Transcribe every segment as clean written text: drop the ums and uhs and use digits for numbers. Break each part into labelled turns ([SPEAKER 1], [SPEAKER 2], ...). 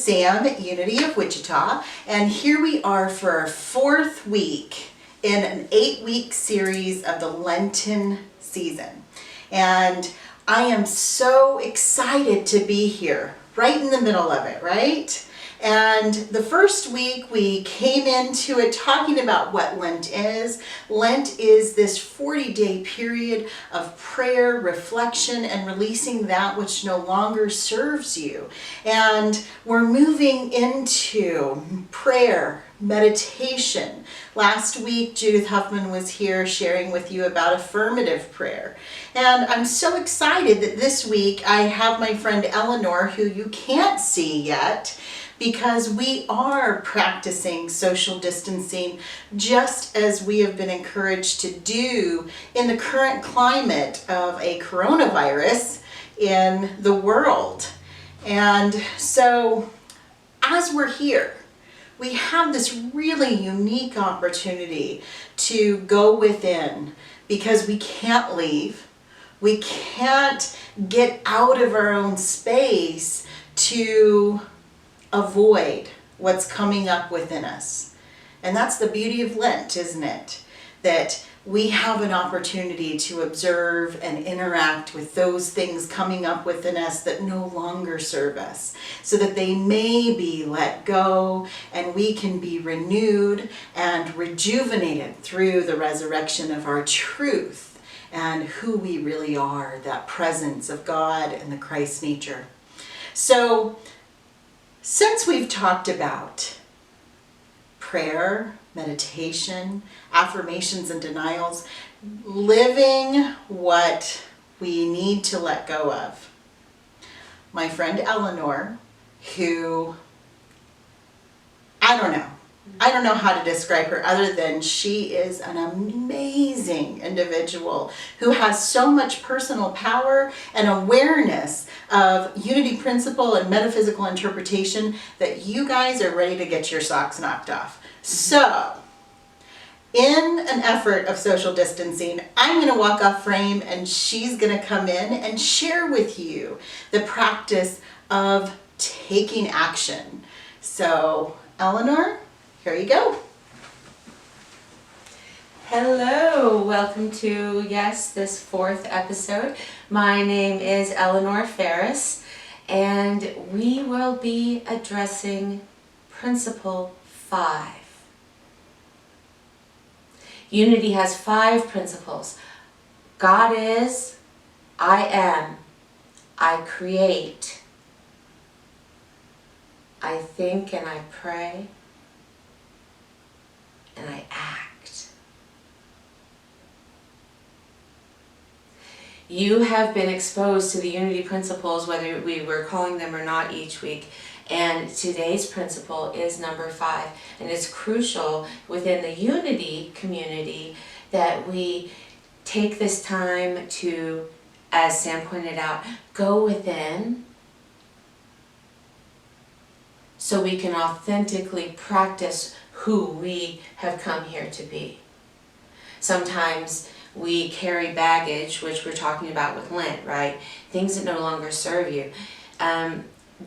[SPEAKER 1] Sam at Unity of Wichita, and here we are for our 4th week in an 8-week series of the Lenten season. And I am so excited to be here, right in the middle of it, right? And the first week we came into it talking about what Lent is. Lent is this 40-day period of prayer, reflection, and releasing that which no longer serves you. And we're moving into prayer, meditation. Last week, Judith Huffman was here sharing with you about affirmative prayer. And I'm so excited that this week I have my friend Elanor, who you can't see yet, because we are practicing social distancing just as we have been encouraged to do in the current climate of a coronavirus in the world. And so as we're here, we have this really unique opportunity to go within, because we can't leave. We can't get out of our own space to avoid what's coming up within us. And that's the beauty of Lent, isn't it? That we have an opportunity to observe and interact with those things coming up within us that no longer serve us, so that they may be let go and we can be renewed and rejuvenated through the resurrection of our truth and who we really are, that presence of God and the Christ nature. So, since we've talked about prayer, meditation, affirmations and denials, living what we need to let go of, my friend Elanor, who, I don't know how to describe her other than she is an amazing individual who has so much personal power and awareness of unity principle and metaphysical interpretation that you guys are ready to get your socks knocked off. So, in an effort of social distancing, I'm going to walk off frame and she's going to come in and share with you the practice of taking action. So, Elanor, here you go.
[SPEAKER 2] Hello, welcome to, this 4th episode. My name is Elanor Ferris, and we will be addressing Principle 5. Unity has 5 principles. God is, I am, I create, I think and I pray, and I act. You have been exposed to the unity principles, whether we were calling them or not, each week. And today's principle is number 5. And it's crucial within the unity community that we take this time to, as Sam pointed out, go within so we can authentically practice who we have come here to be. Sometimes we carry baggage, which we're talking about with Lent, right? Things that no longer serve you.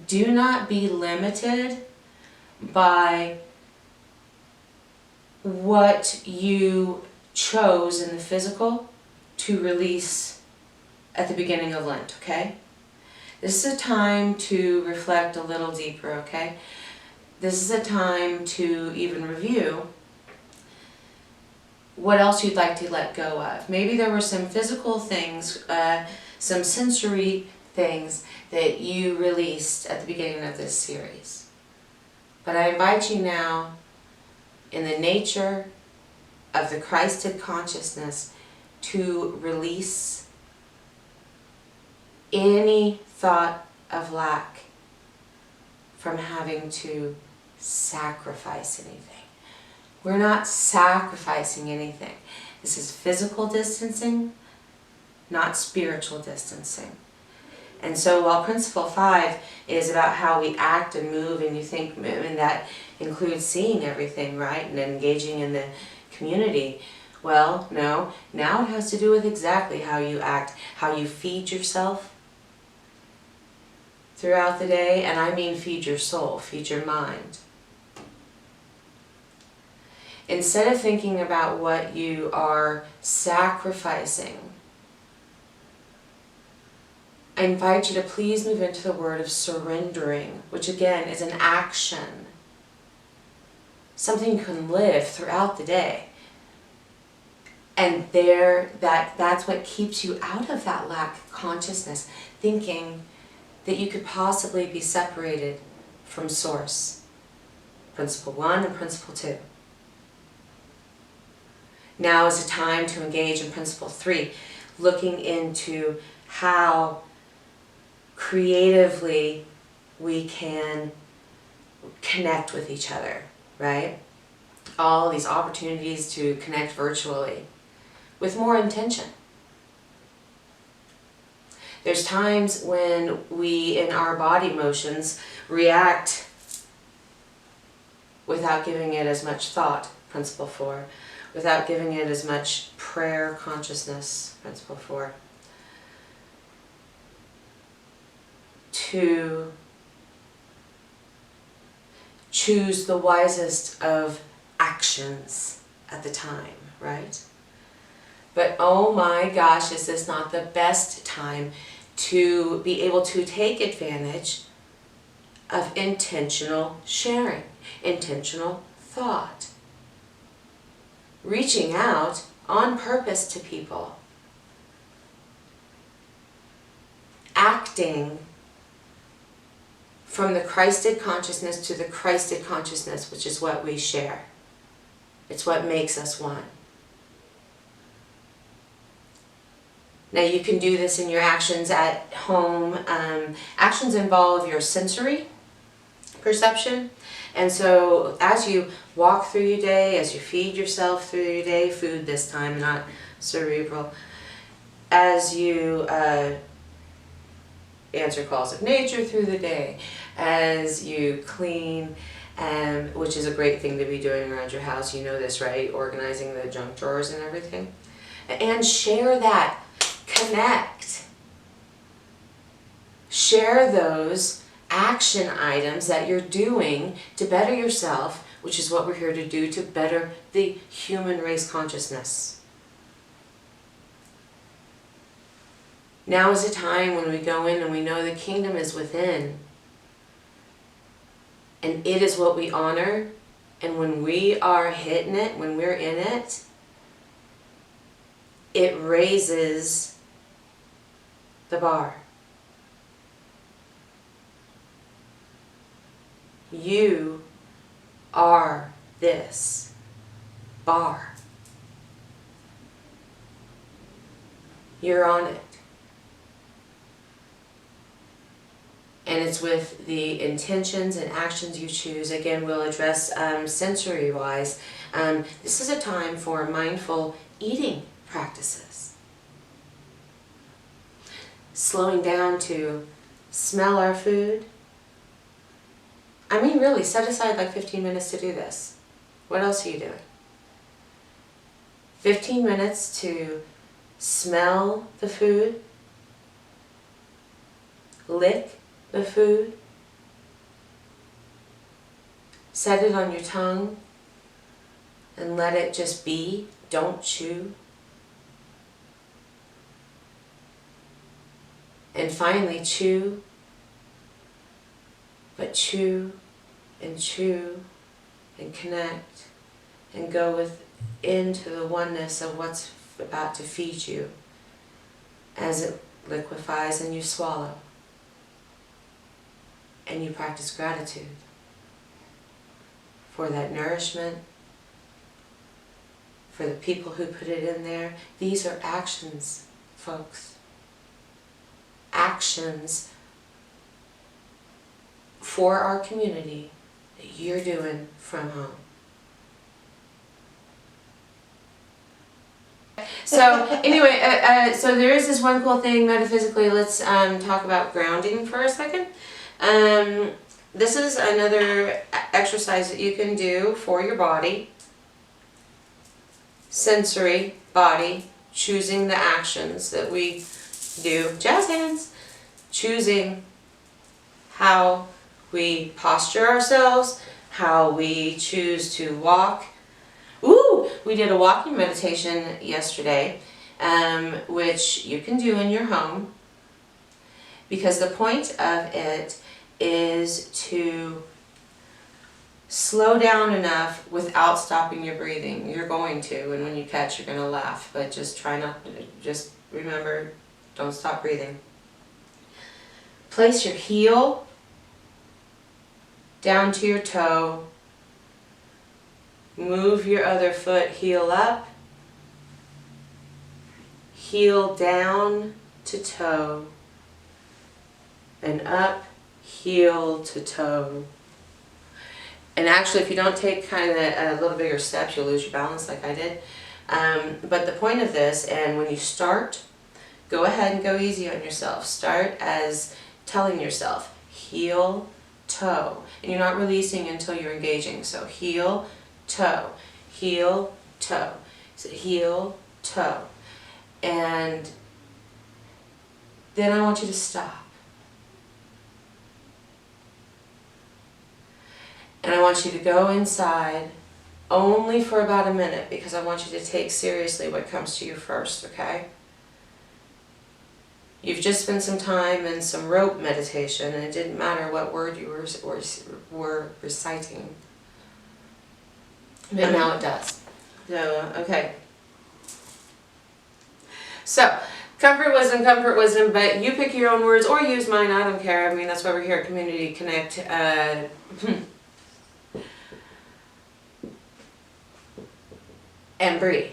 [SPEAKER 2] Do not be limited by what you chose in the physical to release at the beginning of Lent, okay? This is a time to reflect a little deeper, okay? This is a time to even review what else you'd like to let go of. Maybe there were some physical things, some sensory things that you released at the beginning of this series. But I invite you now, in the nature of the Christed consciousness, to release any thought of lack from having to sacrifice anything. We're not sacrificing anything. This is physical distancing, not spiritual distancing. And so while Principle 5 is about how we act and move, and you think, and that includes seeing everything, right, and engaging in the community, well, no, now it has to do with exactly how you act, how you feed yourself throughout the day, and I mean feed your soul, feed your mind. Instead of thinking about what you are sacrificing, I invite you to please move into the word of surrendering, which again is an action. Something you can live throughout the day. And that's what keeps you out of that lack consciousness, thinking that you could possibly be separated from Source. Principle 1 and Principle 2. Now is the time to engage in Principle 3, looking into how creatively we can connect with each other, right? All these opportunities to connect virtually with more intention. There's times when we, in our body motions, react without giving it as much thought, Principle 4, without giving it as much prayer consciousness, Principle 4, to choose the wisest of actions at the time, right? But oh my gosh, is this not the best time to be able to take advantage of intentional sharing, intentional thought, reaching out on purpose to people, acting from the Christed consciousness to the Christed consciousness, which is what we share. It's what makes us one. Now you can do this in your actions at home. Actions involve your sensory perception. And so as you walk through your day, as you feed yourself through your day, food this time, not cerebral, as you answer calls of nature through the day, as you clean, which is a great thing to be doing around your house, you know this, right? Organizing the junk drawers and everything. And share that. Connect. Share those action items that you're doing to better yourself, which is what we're here to do, to better the human race consciousness. Now is a time when we go in and we know the kingdom is within. And it is what we honor. And when we are hitting it, when we're in it, it raises the bar. You are this bar. You're on it. And it's with the intentions and actions you choose. Again, we'll address sensory-wise. This is a time for mindful eating practices. Slowing down to smell our food. I mean, really, set aside like 15 minutes to do this. What else are you doing? 15 minutes to smell the food, lick the food, set it on your tongue, and let it just be. Don't chew. And finally, chew, but chew and connect and go into the oneness of what's about to feed you as it liquefies and you swallow. And you practice gratitude for that nourishment, for the people who put it in there. These are actions, folks. Actions for our community that you're doing from home. So anyway, so there is this one cool thing metaphysically. Let's talk about grounding for a second. This is another exercise that you can do for your body. Sensory, body, choosing the actions that we do. Jazz hands. Choosing how we posture ourselves, how we choose to walk. Ooh, we did a walking meditation yesterday, which you can do in your home, because the point of it is to slow down enough without stopping your breathing. You're going to, and when you catch, you're going to laugh, but just try not, just remember, don't stop breathing. Place your heel down to your toe. Move your other foot, heel up, heel down to toe, and up, heel to toe. And actually, if you don't take kind of a little bigger steps, you'll lose your balance like I did. But the point of this, and when you start, go ahead and go easy on yourself. Start as telling yourself, heel, toe. And you're not releasing until you're engaging. So heel, toe, heel, toe. So heel, toe. And then I want you to stop. And I want you to go inside only for about a minute, because I want you to take seriously what comes to you first, okay? You've just spent some time in some rope meditation, and it didn't matter what word you were reciting. But now it does. So, okay. So, comfort wisdom, but you pick your own words or use mine, I don't care. I mean, that's why we're here at Community Connect. And breathe.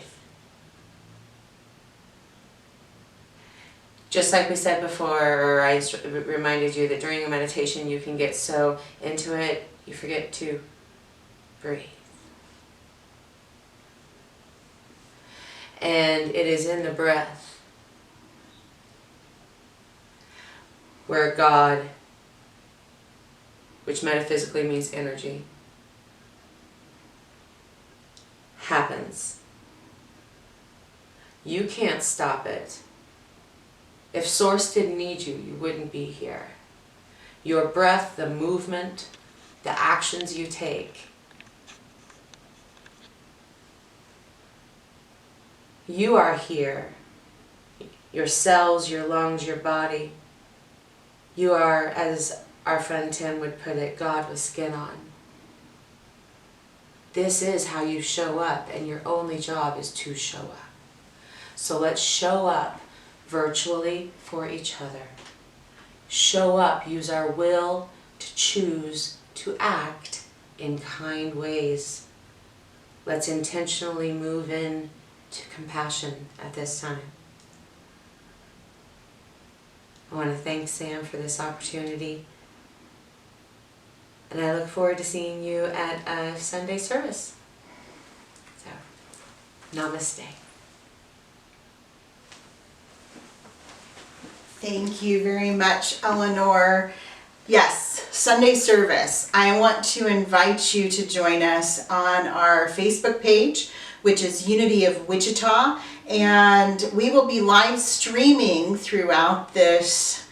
[SPEAKER 2] Just like we said before, or I reminded you that during a meditation you can get so into it, you forget to breathe. And it is in the breath where God, which metaphysically means energy, happens. You can't stop it. If Source didn't need you, you wouldn't be here. Your breath, the movement, the actions you take. You are here. Your cells, your lungs, your body. You are, as our friend Tim would put it, God with skin on. This is how you show up, and your only job is to show up. So let's show up virtually for each other. Show up, use our will to choose to act in kind ways. Let's intentionally move in to compassion at this time. I want to thank Sam for this opportunity. And I look forward to seeing you at a Sunday service. So, namaste.
[SPEAKER 1] Thank you very much, Elanor. Yes, Sunday service. I want to invite you to join us on our Facebook page, which is Unity of Wichita, and we will be live streaming throughout this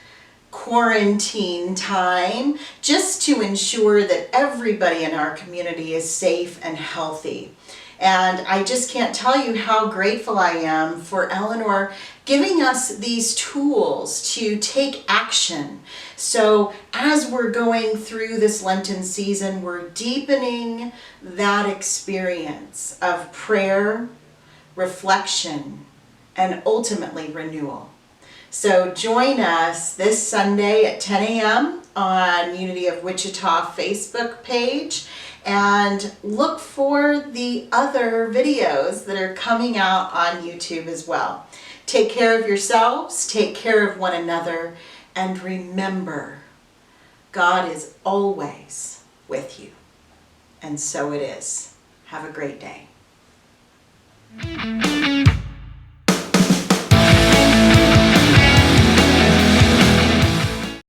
[SPEAKER 1] quarantine time, just to ensure that everybody in our community is safe and healthy. And I just can't tell you how grateful I am for Elanor giving us these tools to take action. So as we're going through this Lenten season, we're deepening that experience of prayer, reflection, and ultimately renewal. So join us this Sunday at 10 a.m. on Unity of Wichita Facebook page, and look for the other videos that are coming out on YouTube as well. Take care of yourselves, take care of one another, and remember, God is always with you. And so it is. Have a great day.